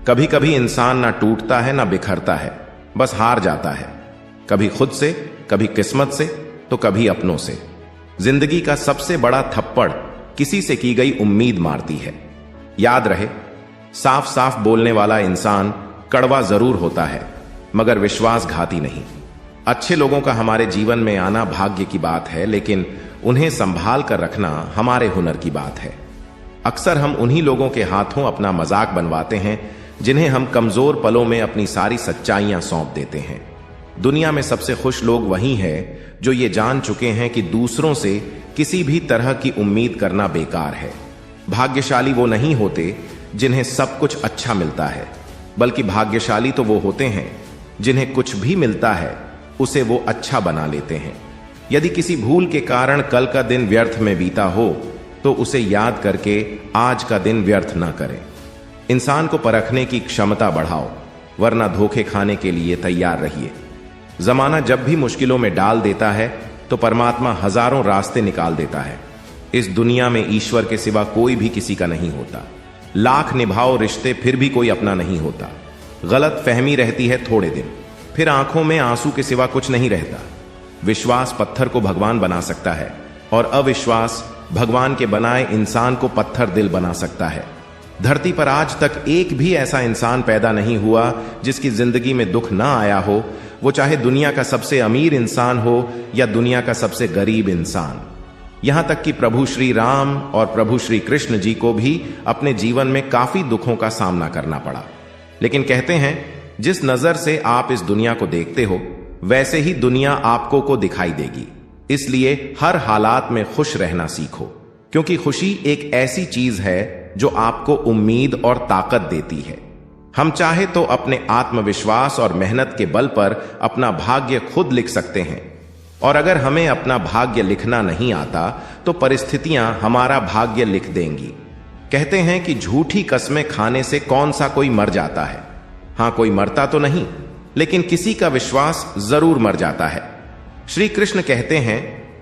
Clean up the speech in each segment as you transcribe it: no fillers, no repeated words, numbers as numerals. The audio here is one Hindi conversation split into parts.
कभी कभी इंसान ना टूटता है ना बिखरता है, बस हार जाता है, कभी खुद से, कभी किस्मत से, तो कभी अपनों से। जिंदगी का सबसे बड़ा थप्पड़ किसी से की गई उम्मीद मारती है। याद रहे, साफ साफ बोलने वाला इंसान कड़वा जरूर होता है, मगर विश्वासघाती नहीं। अच्छे लोगों का हमारे जीवन में आना भाग्य की बात है, लेकिन उन्हें संभाल कर रखना हमारे हुनर की बात है। अक्सर हम उन्हीं लोगों के हाथों अपना मजाक बनवाते हैं जिन्हें हम कमजोर पलों में अपनी सारी सच्चाइयां सौंप देते हैं। दुनिया में सबसे खुश लोग वही हैं जो ये जान चुके हैं कि दूसरों से किसी भी तरह की उम्मीद करना बेकार है। भाग्यशाली वो नहीं होते जिन्हें सब कुछ अच्छा मिलता है, बल्कि भाग्यशाली तो वो होते हैं जिन्हें कुछ भी मिलता है उसे वो अच्छा बना लेते हैं। यदि किसी भूल के कारण कल का दिन व्यर्थ में बीता हो तो उसे याद करके आज का दिन व्यर्थ ना करें। इंसान को परखने की क्षमता बढ़ाओ, वरना धोखे खाने के लिए तैयार रहिए। जमाना जब भी मुश्किलों में डाल देता है तो परमात्मा हजारों रास्ते निकाल देता है। इस दुनिया में ईश्वर के सिवा कोई भी किसी का नहीं होता। लाख निभाओ रिश्ते फिर भी कोई अपना नहीं होता। गलत फहमी रहती है थोड़े दिन, फिर आंखों में आंसू के सिवा कुछ नहीं रहता। विश्वास पत्थर को भगवान बना सकता है और अविश्वास भगवान के बनाए इंसान को पत्थर दिल बना सकता है। धरती पर आज तक एक भी ऐसा इंसान पैदा नहीं हुआ जिसकी जिंदगी में दुख ना आया हो, वो चाहे दुनिया का सबसे अमीर इंसान हो या दुनिया का सबसे गरीब इंसान। यहां तक कि प्रभु श्री राम और प्रभु श्री कृष्ण जी को भी अपने जीवन में काफी दुखों का सामना करना पड़ा। लेकिन कहते हैं, जिस नजर से आप इस दुनिया को देखते हो वैसे ही दुनिया आपको को दिखाई देगी। इसलिए हर हालात में खुश रहना सीखो, क्योंकि खुशी एक ऐसी चीज है जो आपको उम्मीद और ताकत देती है। हम चाहे तो अपने आत्मविश्वास और मेहनत के बल पर अपना भाग्य खुद लिख सकते हैं, और अगर हमें अपना भाग्य लिखना नहीं आता तो परिस्थितियां हमारा भाग्य लिख देंगी। कहते हैं कि झूठी कस्में खाने से कौन सा कोई मर जाता है। हां, कोई मरता तो नहीं, लेकिन किसी का विश्वास जरूर मर जाता है। श्री कृष्ण कहते हैं,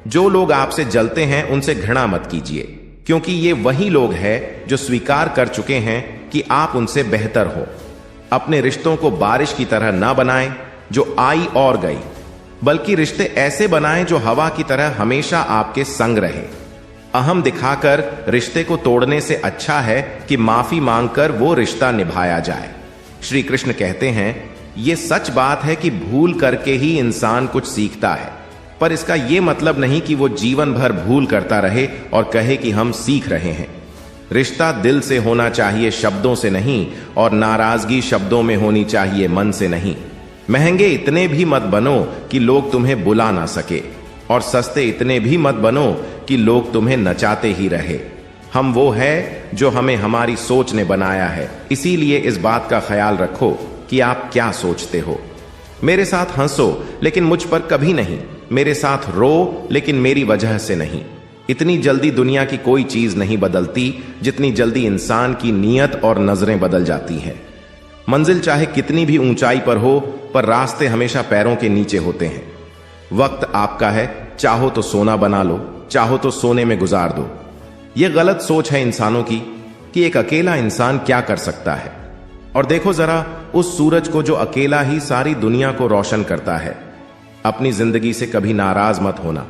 जो लोग आपसे जलते हैं उनसे घृणा मत कीजिए, क्योंकि ये वही लोग हैं जो स्वीकार कर चुके हैं कि आप उनसे बेहतर हो। अपने रिश्तों को बारिश की तरह ना बनाएं जो आई और गई, बल्कि रिश्ते ऐसे बनाएं जो हवा की तरह हमेशा आपके संग रहे। अहम दिखाकर रिश्ते को तोड़ने से अच्छा है कि माफी मांगकर वो रिश्ता निभाया जाए। श्री कृष्ण कहते हैं, ये सच बात है कि भूल करके ही इंसान कुछ सीखता है, पर इसका यह मतलब नहीं कि वो जीवन भर भूल करता रहे और कहे कि हम सीख रहे हैं। रिश्ता दिल से होना चाहिए, शब्दों से नहीं, और नाराजगी शब्दों में होनी चाहिए, मन से नहीं। महंगे इतने भी मत बनो कि लोग तुम्हें बुला ना सके, और सस्ते इतने भी मत बनो कि लोग तुम्हें नचाते ही रहे। हम वो है जो हमें हमारी सोच ने बनाया है, इसीलिए इस बात का ख्याल रखो कि आप क्या सोचते हो। मेरे साथ हंसो लेकिन मुझ पर कभी नहीं, मेरे साथ रो लेकिन मेरी वजह से नहीं। इतनी जल्दी दुनिया की कोई चीज नहीं बदलती जितनी जल्दी इंसान की नीयत और नजरें बदल जाती हैं। मंजिल चाहे कितनी भी ऊंचाई पर हो, पर रास्ते हमेशा पैरों के नीचे होते हैं। वक्त आपका है, चाहो तो सोना बना लो, चाहो तो सोने में गुजार दो। यह गलत सोच है इंसानों की कि एक अकेला इंसान क्या कर सकता है। और देखो जरा उस सूरज को जो अकेला ही सारी दुनिया को रोशन करता है। अपनी जिंदगी से कभी नाराज मत होना,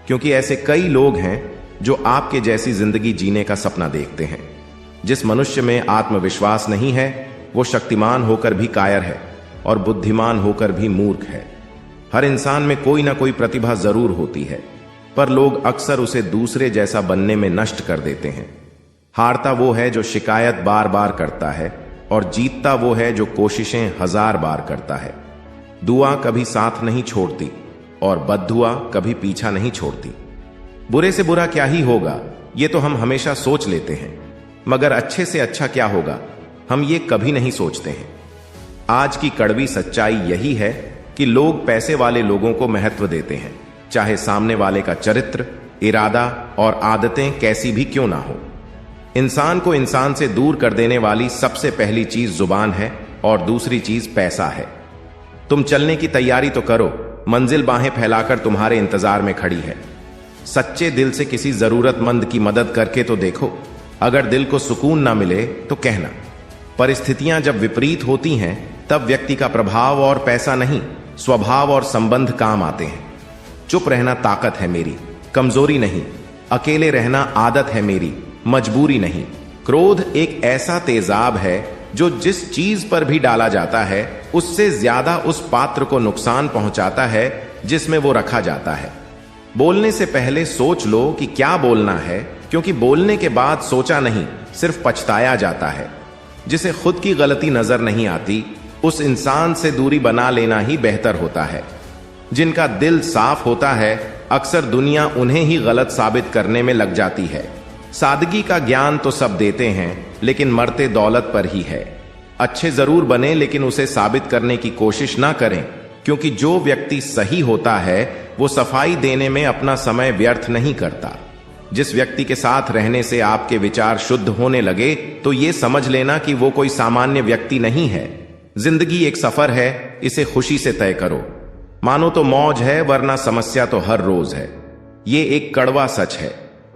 क्योंकि ऐसे कई लोग हैं जो आपके जैसी जिंदगी जीने का सपना देखते हैं। जिस मनुष्य में आत्मविश्वास नहीं है वो शक्तिमान होकर भी कायर है और बुद्धिमान होकर भी मूर्ख है। हर इंसान में कोई ना कोई प्रतिभा जरूर होती है, पर लोग अक्सर उसे दूसरे जैसा बनने में नष्ट कर देते हैं। हारता वो है जो शिकायत बार बार करता है, और जीतता वो है जो कोशिशें 1000 बार करता है। दुआ कभी साथ नहीं छोड़ती और बद्दुआ कभी पीछा नहीं छोड़ती। बुरे से बुरा क्या ही होगा ये तो हम हमेशा सोच लेते हैं, मगर अच्छे से अच्छा क्या होगा हम ये कभी नहीं सोचते हैं। आज की कड़वी सच्चाई यही है कि लोग पैसे वाले लोगों को महत्व देते हैं, चाहे सामने वाले का चरित्र, इरादा और आदतें कैसी भी क्यों ना हो। इंसान को इंसान से दूर कर देने वाली सबसे पहली चीज जुबान है और दूसरी चीज पैसा है। तुम चलने की तैयारी तो करो, मंजिल बाहें फैलाकर तुम्हारे इंतजार में खड़ी है। सच्चे दिल से किसी जरूरतमंद की मदद करके तो देखो, अगर दिल को सुकून ना मिले तो कहना। परिस्थितियां जब विपरीत होती हैं तब व्यक्ति का प्रभाव और पैसा नहीं, स्वभाव और संबंध काम आते हैं। चुप रहना ताकत है मेरी, कमजोरी नहीं। अकेले रहना आदत है मेरी, मजबूरी नहीं। क्रोध एक ऐसा तेजाब है जो जिस चीज पर भी डाला जाता है उससे ज्यादा उस पात्र को नुकसान पहुंचाता है जिसमें वो रखा जाता है। बोलने से पहले सोच लो कि क्या बोलना है, क्योंकि बोलने के बाद सोचा नहीं, सिर्फ पछताया जाता है। जिसे खुद की गलती नजर नहीं आती उस इंसान से दूरी बना लेना ही बेहतर होता है। जिनका दिल साफ होता है अक्सर दुनिया उन्हें ही गलत साबित करने में लग जाती है। सादगी का ज्ञान तो सब देते हैं लेकिन मरते दौलत पर ही है। अच्छे जरूर बने लेकिन उसे साबित करने की कोशिश ना करें, क्योंकि जो व्यक्ति सही होता है वो सफाई देने में अपना समय व्यर्थ नहीं करता। जिस व्यक्ति के साथ रहने से आपके विचार शुद्ध होने लगे तो ये समझ लेना कि वो कोई सामान्य व्यक्ति नहीं है। जिंदगी एक सफर है, इसे खुशी से तय करो। मानो तो मौज है वरना समस्या तो हर रोज है। ये एक कड़वा सच है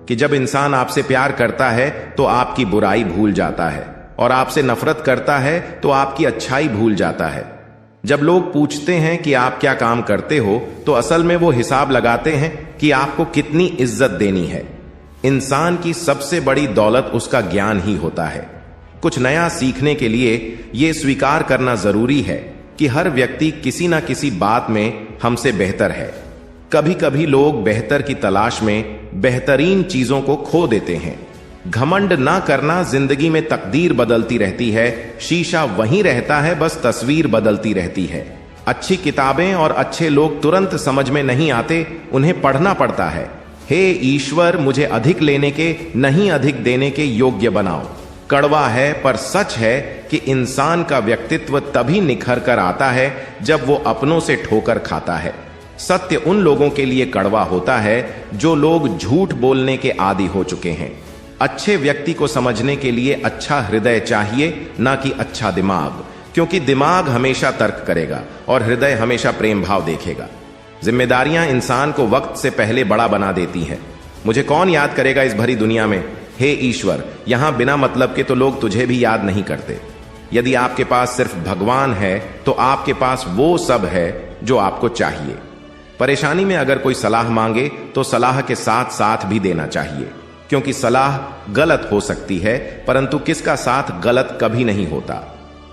कि जब इंसान आपसे प्यार करता है तो आपकी बुराई भूल जाता है, और आपसे नफरत करता है तो आपकी अच्छाई भूल जाता है। जब लोग पूछते हैं कि आप क्या काम करते हो तो असल में वो हिसाब लगाते हैं कि आपको कितनी इज्जत देनी है। इंसान की सबसे बड़ी दौलत उसका ज्ञान ही होता है। कुछ नया सीखने के लिए यह स्वीकार करना जरूरी है कि हर व्यक्ति किसी ना किसी बात में हमसे बेहतर है। कभी कभी लोग बेहतर की तलाश में बेहतरीन चीजों को खो देते हैं। घमंड ना करना, जिंदगी में तकदीर बदलती रहती है, शीशा वहीं रहता है, बस तस्वीर बदलती रहती है। अच्छी किताबें और अच्छे लोग तुरंत समझ में नहीं आते, उन्हें पढ़ना पड़ता है। हे ईश्वर, मुझे अधिक लेने के नहीं अधिक देने के योग्य बनाओ। कड़वा है पर सच है कि इंसान का व्यक्तित्व तभी निखर कर आता है जब वो अपनों से ठोकर खाता है। सत्य उन लोगों के लिए कड़वा होता है जो लोग झूठ बोलने के आदी हो चुके हैं। अच्छे व्यक्ति को समझने के लिए अच्छा हृदय चाहिए, ना कि अच्छा दिमाग, क्योंकि दिमाग हमेशा तर्क करेगा और हृदय हमेशा प्रेम भाव देखेगा। जिम्मेदारियां इंसान को वक्त से पहले बड़ा बना देती हैं। मुझे कौन याद करेगा इस भरी दुनिया में? हे ईश्वर, यहां बिना मतलब के तो लोग तुझे भी याद नहीं करते। यदि आपके पास सिर्फ भगवान है तो आपके पास वो सब है जो आपको चाहिए। परेशानी में अगर कोई सलाह मांगे तो सलाह के साथ साथ भी देना चाहिए, क्योंकि सलाह गलत हो सकती है परंतु किसका साथ गलत कभी नहीं होता।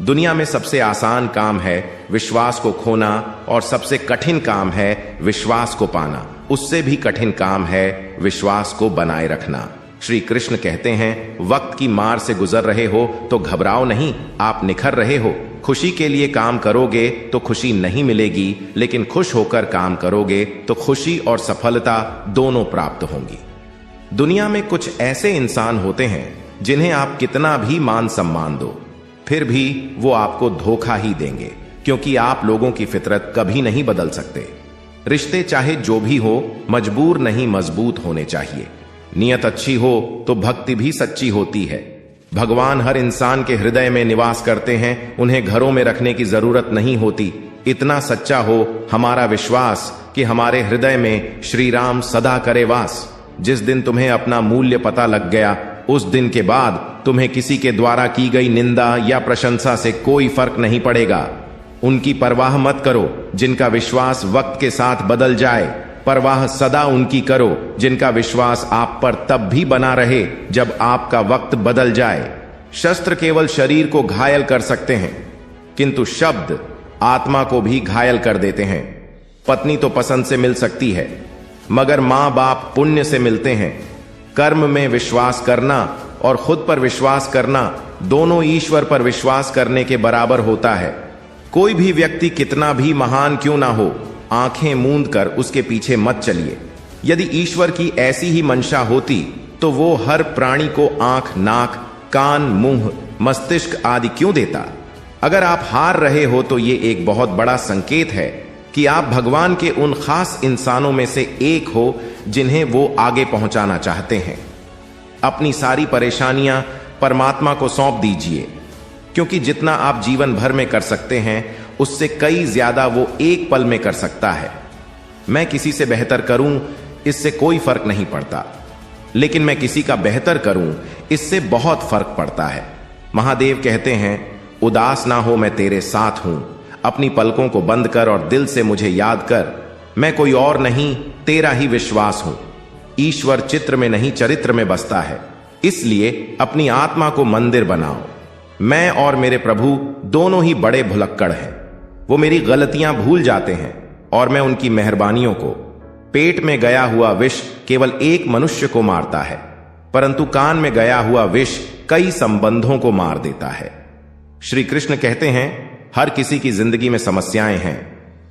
दुनिया में सबसे आसान काम है विश्वास को खोना और सबसे कठिन काम है विश्वास को पाना। उससे भी कठिन काम है विश्वास को बनाए रखना। श्री कृष्ण कहते हैं, वक्त की मार से गुजर रहे हो तो घबराओ नहीं, आप निखर रहे हो। खुशी के लिए काम करोगे तो खुशी नहीं मिलेगी, लेकिन खुश होकर काम करोगे तो खुशी और सफलता दोनों प्राप्त होंगी। दुनिया में कुछ ऐसे इंसान होते हैं जिन्हें आप कितना भी मान सम्मान दो, फिर भी वो आपको धोखा ही देंगे, क्योंकि आप लोगों की फितरत कभी नहीं बदल सकते। रिश्ते चाहे जो भी हो, मजबूर नहीं मजबूत होने चाहिए। नियत अच्छी हो तो भक्ति भी सच्ची होती है। भगवान हर इंसान के हृदय में निवास करते हैं, उन्हें घरों में रखने की जरूरत नहीं होती। इतना सच्चा हो हमारा विश्वास कि हमारे हृदय में श्री राम सदा करे वास। जिस दिन तुम्हें अपना मूल्य पता लग गया, उस दिन के बाद तुम्हें किसी के द्वारा की गई निंदा या प्रशंसा से कोई फर्क नहीं पड़ेगा। उनकी परवाह मत करो जिनका विश्वास वक्त के साथ बदल जाए। परवाह सदा उनकी करो जिनका विश्वास आप पर तब भी बना रहे जब आपका वक्त बदल जाए। शस्त्र केवल शरीर को घायल कर सकते हैं, किंतु शब्द आत्मा को भी घायल कर देते हैं। पत्नी तो पसंद से मिल सकती है, मगर मां बाप पुण्य से मिलते हैं। कर्म में विश्वास करना और खुद पर विश्वास करना दोनों ईश्वर पर विश्वास करने के बराबर होता है। कोई भी व्यक्ति कितना भी महान क्यों ना हो, आंखें मूंद कर उसके पीछे मत चलिए। यदि ईश्वर की ऐसी ही मंशा होती तो वो हर प्राणी को आंख, नाक, कान, मुंह, मस्तिष्क आदि क्यों देता? अगर आप हार रहे हो तो ये एक बहुत बड़ा संकेत है कि आप भगवान के उन खास इंसानों में से एक हो जिन्हें वो आगे पहुंचाना चाहते हैं। अपनी सारी परेशानियां परमात्मा को सौंप दीजिए, क्योंकि जितना आप जीवन भर में कर सकते हैं उससे कई ज्यादा वो एक पल में कर सकता है। मैं किसी से बेहतर करूं इससे कोई फर्क नहीं पड़ता, लेकिन मैं किसी का बेहतर करूं इससे बहुत फर्क पड़ता है। महादेव कहते हैं, उदास ना हो मैं तेरे साथ हूं, अपनी पलकों को बंद कर और दिल से मुझे याद कर, मैं कोई और नहीं तेरा ही विश्वास हूं। ईश्वर चित्र में नहीं चरित्र में बसता है, इसलिए अपनी आत्मा को मंदिर बनाओ। मैं और मेरे प्रभु दोनों ही बड़े भुलक्कड़ हैं। वो मेरी गलतियां भूल जाते हैं और मैं उनकी मेहरबानियों को। पेट में गया हुआ विष केवल एक मनुष्य को मारता है, परंतु कान में गया हुआ विष कई संबंधों को मार देता है। श्री कृष्ण कहते हैं, हर किसी की जिंदगी में समस्याएं हैं,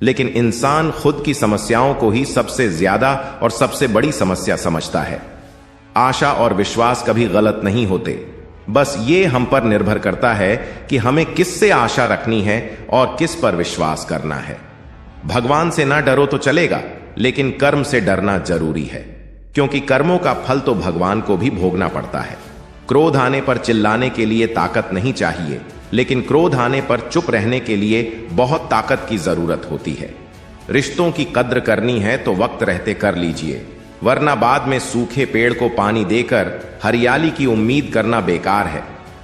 लेकिन इंसान खुद की समस्याओं को ही सबसे ज्यादा और सबसे बड़ी समस्या समझता है। आशा और विश्वास कभी गलत नहीं होते, बस ये हम पर निर्भर करता है कि हमें किससे आशा रखनी है और किस पर विश्वास करना है। भगवान से ना डरो तो चलेगा, लेकिन कर्म से डरना जरूरी है, क्योंकि कर्मों का फल तो भगवान को भी भोगना पड़ता है। क्रोध आने पर चिल्लाने के लिए ताकत नहीं चाहिए, लेकिन क्रोध आने पर चुप रहने के लिए बहुत ताकत की जरूरत होती है। रिश्तों की कद्र करनी है तो वक्त रहते कर लीजिए, वरना बाद में सूखे पेड़ को पानी देकर हरियाली की उम्मीद करना बेकार है।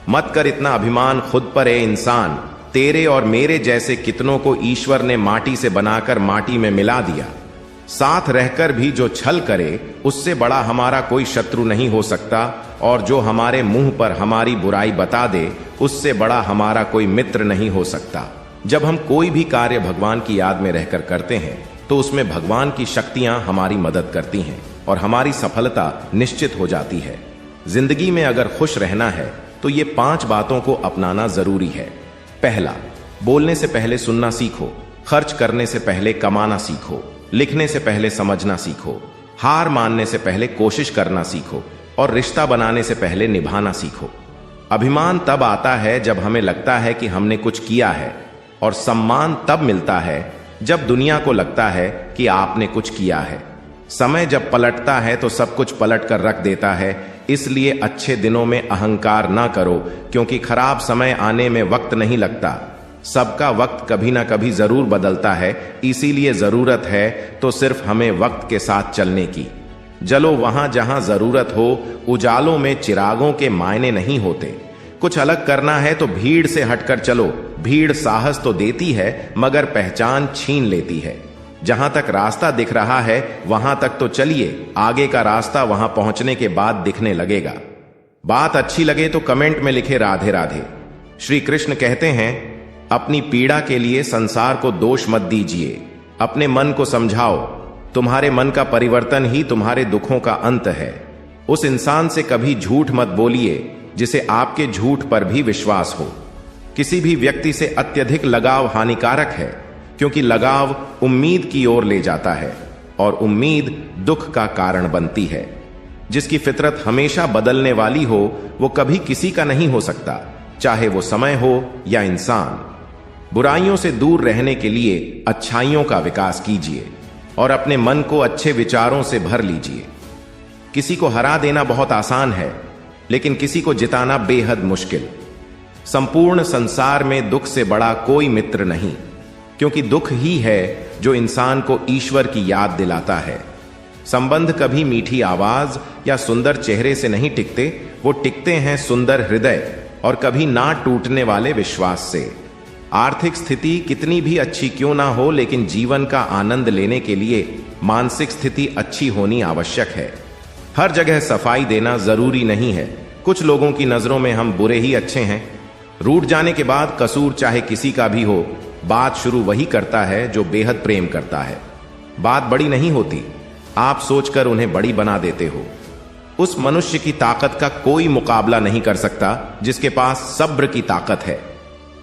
मत कर इतना अभिमान खुद पर है इंसान, तेरे और मेरे जैसे कितनों को ईश्वर ने माटी से बनाकर माटी में मिला दिया। साथ रहकर भी जो छल करे, उससे बड़ा हमारा कोई शत्रु नहीं हो सकता, और जो हमारे मुंह पर हमारी बुराई बता दे, उससे बड़ा हमारा कोई मित्र नहीं हो सकता। जब हम कोई भी कार्य भगवान की याद में रहकर करते हैं, तो उसमें भगवान की शक्तियां हमारी मदद करती हैं और हमारी सफलता निश्चित हो जाती है। जिंदगी में अगर खुश रहना है तो ये 5 बातों को अपनाना जरूरी है। पहला, बोलने से पहले सुनना सीखो, खर्च करने से पहले कमाना सीखो, लिखने से पहले समझना सीखो, हार मानने से पहले कोशिश करना सीखो, और रिश्ता बनाने से पहले निभाना सीखो। अभिमान तब आता है जब हमें लगता है कि हमने कुछ किया है, और सम्मान तब मिलता है जब दुनिया को लगता है कि आपने कुछ किया है। समय जब पलटता है तो सब कुछ पलट कर रख देता है, इसलिए अच्छे दिनों में अहंकार ना करो, क्योंकि खराब समय आने में वक्त नहीं लगता। सबका वक्त कभी ना कभी जरूर बदलता है, इसीलिए जरूरत है तो सिर्फ हमें वक्त के साथ चलने की। जलो वहां जहां जरूरत हो, उजालों में चिरागों के मायने नहीं होते। कुछ अलग करना है तो भीड़ से हटकर चलो। भीड़ साहस तो देती है, मगर पहचान छीन लेती है। जहां तक रास्ता दिख रहा है वहां तक तो चलिए, आगे का रास्ता वहां पहुंचने के बाद दिखने लगेगा। बात अच्छी लगे तो कमेंट में लिखे राधे राधे। श्री कृष्ण कहते हैं, अपनी पीड़ा के लिए संसार को दोष मत दीजिए, अपने मन को समझाओ। तुम्हारे मन का परिवर्तन ही तुम्हारे दुखों का अंत है। उस इंसान से कभी झूठ मत बोलिए जिसे आपके झूठ पर भी विश्वास हो। किसी भी व्यक्ति से अत्यधिक लगाव हानिकारक है, क्योंकि लगाव उम्मीद की ओर ले जाता है और उम्मीद दुख का कारण बनती है। जिसकी फितरत हमेशा बदलने वाली हो, वो कभी किसी का नहीं हो सकता, चाहे वो समय हो या इंसान। बुराइयों से दूर रहने के लिए अच्छाइयों का विकास कीजिए और अपने मन को अच्छे विचारों से भर लीजिए। किसी को हरा देना बहुत आसान है, लेकिन किसी को जिताना बेहद मुश्किल। संपूर्ण संसार में दुख से बड़ा कोई मित्र नहीं, क्योंकि दुख ही है जो इंसान को ईश्वर की याद दिलाता है। संबंध कभी मीठी आवाज या सुंदर चेहरे से नहीं टिकते, वो टिकते हैं सुंदर हृदय और कभी ना टूटने वाले विश्वास से। आर्थिक स्थिति कितनी भी अच्छी क्यों ना हो, लेकिन जीवन का आनंद लेने के लिए मानसिक स्थिति अच्छी होनी आवश्यक है। हर जगह सफाई देना जरूरी नहीं है। कुछ लोगों की नजरों में हम बुरे ही अच्छे हैं। रूठ जाने के बाद कसूर चाहे किसी का भी हो, बात शुरू वही करता है जो बेहद प्रेम करता है। बात बड़ी नहीं होती, आप सोचकर उन्हें बड़ी बना देते हो। उस मनुष्य की ताकत का कोई मुकाबला नहीं कर सकता जिसके पास सब्र की ताकत है।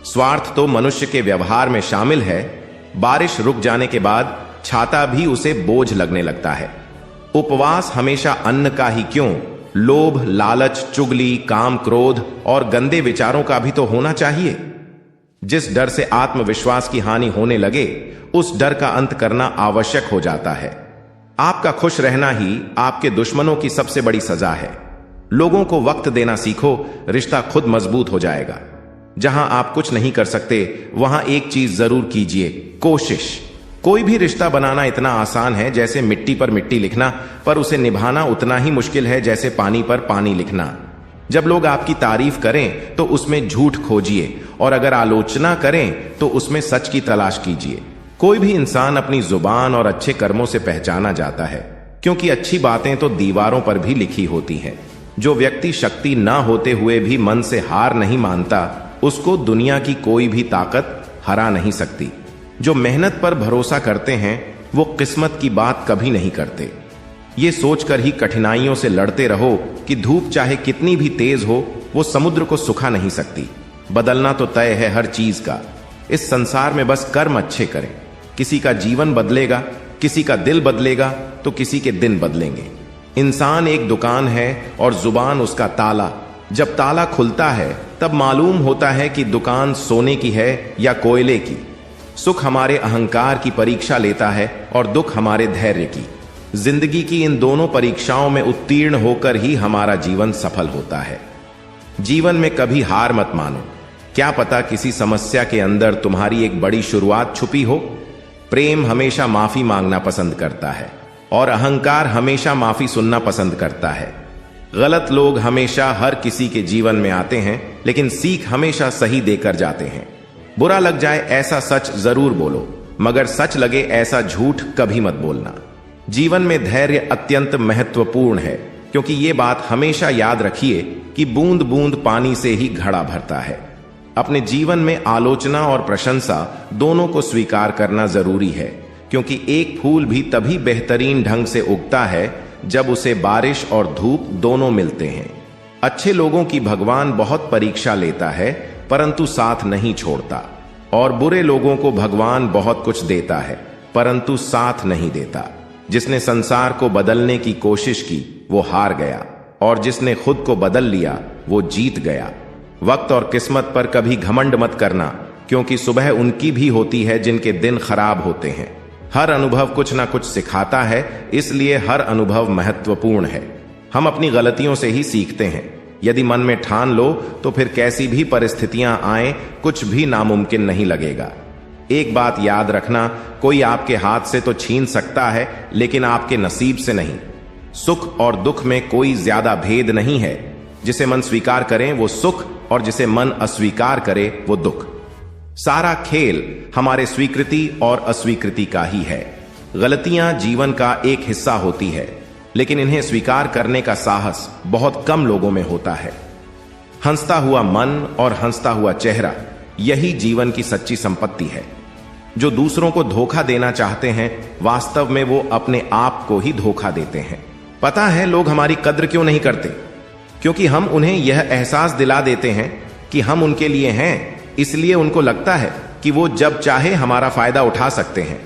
स्वार्थ तो मनुष्य के व्यवहार में शामिल है। बारिश रुक जाने के बाद छाता भी उसे बोझ लगने लगता है। उपवास हमेशा अन्न का ही क्यों, लोभ, लालच, चुगली, काम, क्रोध और गंदे विचारों का भी तो होना चाहिए। जिस डर से आत्मविश्वास की हानि होने लगे, उस डर का अंत करना आवश्यक हो जाता है। आपका खुश रहना ही आपके दुश्मनों की सबसे बड़ी सजा है। लोगों को वक्त देना सीखो, रिश्ता खुद मजबूत हो जाएगा। जहां आप कुछ नहीं कर सकते, वहां एक चीज जरूर कीजिए, कोशिश। कोई भी रिश्ता बनाना इतना आसान है जैसे मिट्टी पर मिट्टी लिखना, पर उसे निभाना उतना ही मुश्किल है जैसे पानी पर पानी लिखना। जब लोग आपकी तारीफ करें तो उसमें झूठ खोजिए, और अगर आलोचना करें तो उसमें सच की तलाश कीजिए। कोई भी इंसान अपनी जुबान और अच्छे कर्मों से पहचाना जाता है, क्योंकि अच्छी बातें तो दीवारों पर भी लिखी होती हैं। जो व्यक्ति शक्ति ना होते हुए भी मन से हार नहीं मानता, उसको दुनिया की कोई भी ताकत हरा नहीं सकती। जो मेहनत पर भरोसा करते हैं वो किस्मत की बात कभी नहीं करते। ये सोचकर ही कठिनाइयों से लड़ते रहो कि धूप चाहे कितनी भी तेज हो, वो समुद्र को सुखा नहीं सकती। बदलना तो तय है हर चीज का। इस संसार में बस कर्म अच्छे करें। किसी का जीवन बदलेगा, किसी का दिल बदलेगा, तो किसी के दिन बदलेंगे। इंसान एक दुकान है और जुबान उसका ताला। जब ताला खुलता है तब मालूम होता है कि दुकान सोने की है या कोयले की। सुख हमारे अहंकार की परीक्षा लेता है और दुख हमारे धैर्य की। जिंदगी की इन दोनों परीक्षाओं में उत्तीर्ण होकर ही हमारा जीवन सफल होता है। जीवन में कभी हार मत मानो। क्या पता किसी समस्या के अंदर तुम्हारी एक बड़ी शुरुआत छुपी हो। प्रेम हमेशा माफी मांगना पसंद करता है और अहंकार हमेशा माफी सुनना पसंद करता है। गलत लोग हमेशा हर किसी के जीवन में आते हैं, लेकिन सीख हमेशा सही देकर जाते हैं। बुरा लग जाए ऐसा सच जरूर बोलो, मगर सच लगे ऐसा झूठ कभी मत बोलना। जीवन में धैर्य अत्यंत महत्वपूर्ण है, क्योंकि ये बात हमेशा याद रखिए कि बूंद बूंद पानी से ही घड़ा भरता है। अपने जीवन में आलोचना और प्रशंसा दोनों को स्वीकार करना जरूरी है, क्योंकि एक फूल भी तभी बेहतरीन ढंग से उगता है जब उसे बारिश और धूप दोनों मिलते हैं। अच्छे लोगों की भगवान बहुत परीक्षा लेता है, परंतु साथ नहीं छोड़ता, और बुरे लोगों को भगवान बहुत कुछ देता है, परंतु साथ नहीं देता। जिसने संसार को बदलने की कोशिश की वो हार गया, और जिसने खुद को बदल लिया वो जीत गया। वक्त और किस्मत पर कभी घमंड मत करना, क्योंकि सुबह उनकी भी होती है जिनके दिन खराब होते हैं। हर अनुभव कुछ ना कुछ सिखाता है, इसलिए हर अनुभव महत्वपूर्ण है। हम अपनी गलतियों से ही सीखते हैं। यदि मन में ठान लो तो फिर कैसी भी परिस्थितियां आए कुछ भी नामुमकिन नहीं लगेगा। एक बात याद रखना, कोई आपके हाथ से तो छीन सकता है, लेकिन आपके नसीब से नहीं। सुख और दुख में कोई ज्यादा भेद नहीं है। जिसे मन स्वीकार करें वो सुख, और जिसे मन अस्वीकार करे वो दुख। सारा खेल हमारे स्वीकृति और अस्वीकृति का ही है। गलतियां जीवन का एक हिस्सा होती है, लेकिन इन्हें स्वीकार करने का साहस बहुत कम लोगों में होता है। हंसता हुआ मन और हंसता हुआ चेहरा, यही जीवन की सच्ची संपत्ति है। जो दूसरों को धोखा देना चाहते हैं, वास्तव में वो अपने आप को ही धोखा देते हैं। पता है लोग हमारी कद्र क्यों नहीं करते? क्योंकि हम उन्हें यह एहसास दिला देते हैं कि हम उनके लिए हैं। इसलिए उनको लगता है कि वो जब चाहे हमारा फायदा उठा सकते हैं,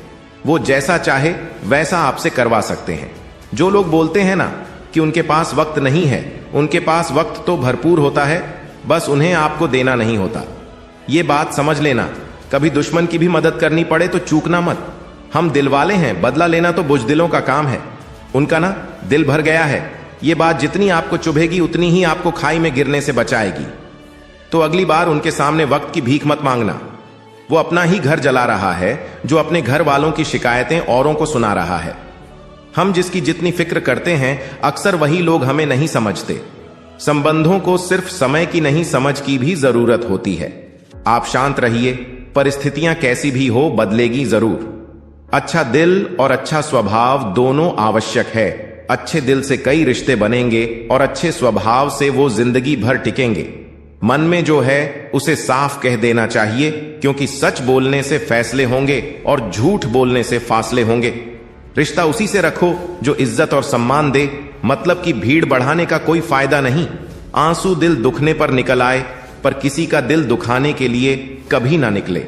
वो जैसा चाहे वैसा आपसे करवा सकते हैं। जो लोग बोलते हैं ना कि उनके पास वक्त नहीं है, उनके पास वक्त तो भरपूर होता है, बस उन्हें आपको देना नहीं होता। ये बात समझ लेना। कभी दुश्मन की भी मदद करनी पड़े तो चूकना मत। हम दिल वाले हैं, बदला लेना तो बुजदिलों का काम है। उनका ना दिल भर गया है। ये बात जितनी आपको चुभेगी उतनी ही आपको खाई में गिरने से बचाएगी। तो अगली बार उनके सामने वक्त की भीख मत मांगना। वो अपना ही घर जला रहा है, जो अपने घर वालों की शिकायतें औरों को सुना रहा है। हम जिसकी जितनी फिक्र करते हैं, अक्सर वही लोग हमें नहीं समझते। संबंधों को सिर्फ समय की नहीं, समझ की भी जरूरत होती है। आप शांत रहिए, परिस्थितियां कैसी भी हो बदलेगी जरूर। अच्छा दिल और अच्छा स्वभाव दोनों आवश्यक है। अच्छे दिल से कई रिश्ते बनेंगे और अच्छे स्वभाव से वो जिंदगी भर टिकेंगे। मन में जो है उसे साफ कह देना चाहिए, क्योंकि सच बोलने से फैसले होंगे और झूठ बोलने से फासले होंगे। रिश्ता उसी से रखो जो इज्जत और सम्मान दे। मतलब की भीड़ बढ़ाने का कोई फायदा नहीं। आंसू दिल दुखने पर निकल आए, पर किसी का दिल दुखाने के लिए कभी ना निकले।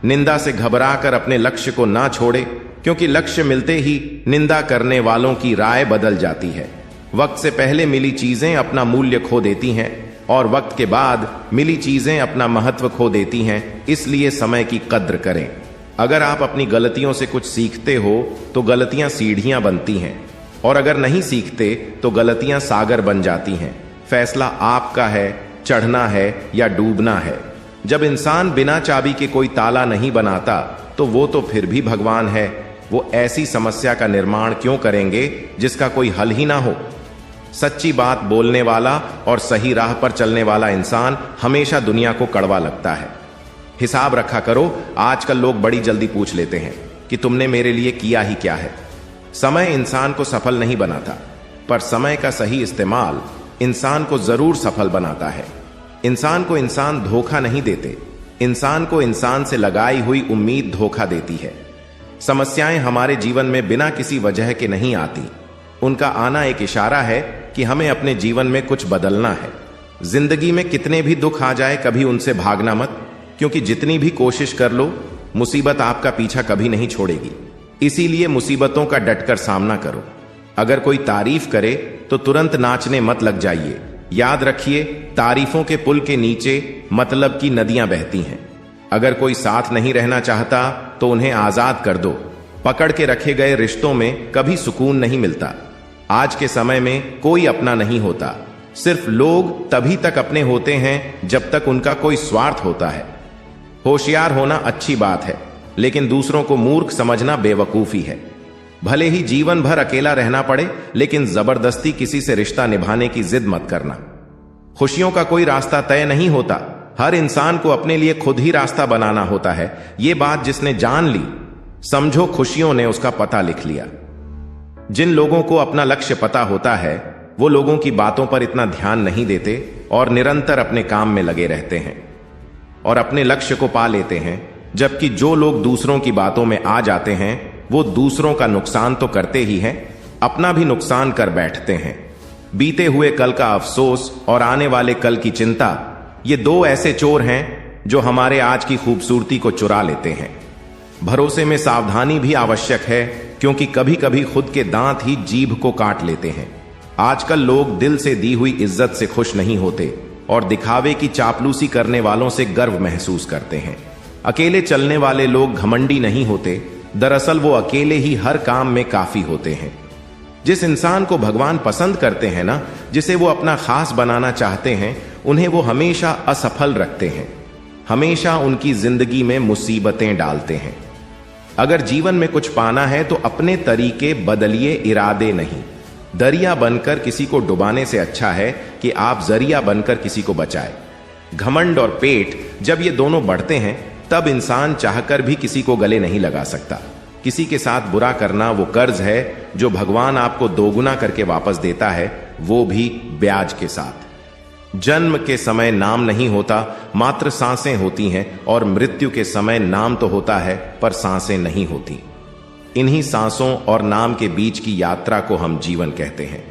निंदा से घबराकर अपने लक्ष्य को ना छोड़े, क्योंकि लक्ष्य मिलते ही निंदा करने वालों की राय बदल जाती है। वक्त से पहले मिली चीजें अपना मूल्य खो देती हैं, और वक्त के बाद मिली चीजें अपना महत्व खो देती हैं। इसलिए समय की कद्र करें। अगर आप अपनी गलतियों से कुछ सीखते हो तो गलतियां सीढ़ियां बनती हैं, और अगर नहीं सीखते तो गलतियां सागर बन जाती हैं। फैसला आपका है, चढ़ना है या डूबना है। जब इंसान बिना चाबी के कोई ताला नहीं बनाता तो वो तो फिर भी भगवान है। वो ऐसी समस्या का निर्माण क्यों करेंगे जिसका कोई हल ही ना हो। सच्ची बात बोलने वाला और सही राह पर चलने वाला इंसान हमेशा दुनिया को कड़वा लगता है। हिसाब रखा करो, आजकल लोग बड़ी जल्दी पूछ लेते हैं कि तुमने मेरे लिए किया ही क्या है। समय इंसान को सफल नहीं बनाता, पर समय का सही इस्तेमाल इंसान को जरूर सफल बनाता है। इंसान को इंसान धोखा नहीं देते, इंसान को इंसान से लगाई हुई उम्मीद धोखा देती है। समस्याएं हमारे जीवन में बिना किसी वजह के नहीं आती, उनका आना एक इशारा है कि हमें अपने जीवन में कुछ बदलना है। जिंदगी में कितने भी दुख आ जाए, कभी उनसे भागना मत, क्योंकि जितनी भी कोशिश कर लो, मुसीबत आपका पीछा कभी नहीं छोड़ेगी। इसीलिए मुसीबतों का डटकर सामना करो। अगर कोई तारीफ करे तो तुरंत नाचने मत लग जाइए। याद रखिए, तारीफों के पुल के नीचे मतलब की नदियां बहती हैं। अगर कोई साथ नहीं रहना चाहता तो उन्हें आजाद कर दो। पकड़ के रखे गए रिश्तों में कभी सुकून नहीं मिलता। आज के समय में कोई अपना नहीं होता, सिर्फ लोग तभी तक अपने होते हैं जब तक उनका कोई स्वार्थ होता है। होशियार होना अच्छी बात है, लेकिन दूसरों को मूर्ख समझना बेवकूफी है। भले ही जीवन भर अकेला रहना पड़े, लेकिन जबरदस्ती किसी से रिश्ता निभाने की जिद मत करना। खुशियों का कोई रास्ता तय नहीं होता, हर इंसान को अपने लिए खुद ही रास्ता बनाना होता है। यह बात जिसने जान ली, समझो खुशियों ने उसका पता लिख लिया। जिन लोगों को अपना लक्ष्य पता होता है, वो लोगों की बातों पर इतना ध्यान नहीं देते और निरंतर अपने काम में लगे रहते हैं और अपने लक्ष्य को पा लेते हैं। जबकि जो लोग दूसरों की बातों में आ जाते हैं, वो दूसरों का नुकसान तो करते ही हैं, अपना भी नुकसान कर बैठते हैं। बीते हुए कल का अफसोस और आने वाले कल की चिंता, ये दो ऐसे चोर हैं जो हमारे आज की खूबसूरती को चुरा लेते हैं। भरोसे में सावधानी भी आवश्यक है, क्योंकि कभी कभी खुद के दांत ही जीभ को काट लेते हैं। आजकल लोग दिल से दी हुई इज्जत से खुश नहीं होते और दिखावे की चापलूसी करने वालों से गर्व महसूस करते हैं। अकेले चलने वाले लोग घमंडी नहीं होते, दरअसल वो अकेले ही हर काम में काफी होते हैं। जिस इंसान को भगवान पसंद करते हैं ना, जिसे वो अपना खास बनाना चाहते हैं, उन्हें वो हमेशा असफल रखते हैं, हमेशा उनकी जिंदगी में मुसीबतें डालते हैं। अगर जीवन में कुछ पाना है तो अपने तरीके बदलिए, इरादे नहीं। दरिया बनकर किसी को डुबाने से अच्छा है कि आप जरिया बनकर किसी को बचाए। घमंड और पेट जब ये दोनों बढ़ते हैं, तब इंसान चाहकर भी किसी को गले नहीं लगा सकता। किसी के साथ बुरा करना वो कर्ज है जो भगवान आपको दोगुना करके वापस देता है, वो भी ब्याज के साथ। जन्म के समय नाम नहीं होता, मात्र सांसें होती हैं, और मृत्यु के समय नाम तो होता है पर सांसें नहीं होती। इन्हीं सांसों और नाम के बीच की यात्रा को हम जीवन कहते हैं।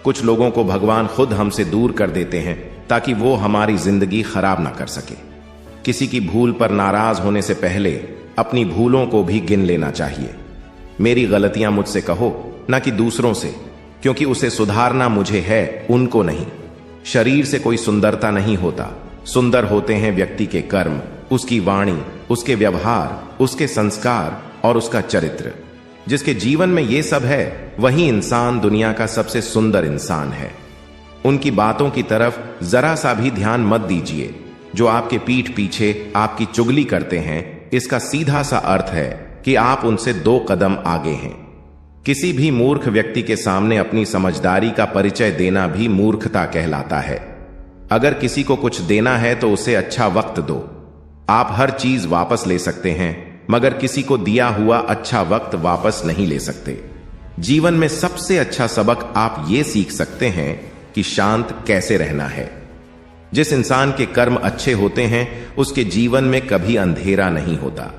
कुछ लोगों को भगवान खुद हमसे दूर कर देते हैं ताकि वो हमारी जिंदगी खराब ना कर सके। किसी की भूल पर नाराज होने से पहले अपनी भूलों को भी गिन लेना चाहिए। मेरी गलतियां मुझसे कहो, ना कि दूसरों से, क्योंकि उसे सुधारना मुझे है, उनको नहीं। शरीर से कोई सुंदरता नहीं होता, सुंदर होते हैं व्यक्ति के कर्म, उसकी वाणी, उसके व्यवहार, उसके संस्कार और उसका चरित्र। जिसके जीवन में ये सब है, वही इंसान दुनिया का सबसे सुंदर इंसान है। उनकी बातों की तरफ जरा सा भी ध्यान मत दीजिए। जो आपके पीठ पीछे आपकी चुगली करते हैं, इसका सीधा सा अर्थ है कि आप उनसे 2 कदम आगे हैं। किसी भी मूर्ख व्यक्ति के सामने अपनी समझदारी का परिचय देना भी मूर्खता कहलाता है। अगर किसी को कुछ देना है तो उसे अच्छा वक्त दो। आप हर चीज वापस ले सकते हैं, मगर किसी को दिया हुआ अच्छा वक्त वापस नहीं ले सकते। जीवन में सबसे अच्छा सबक आप ये सीख सकते हैं कि शांत कैसे रहना है। जिस इंसान के कर्म अच्छे होते हैं, उसके जीवन में कभी अंधेरा नहीं होता।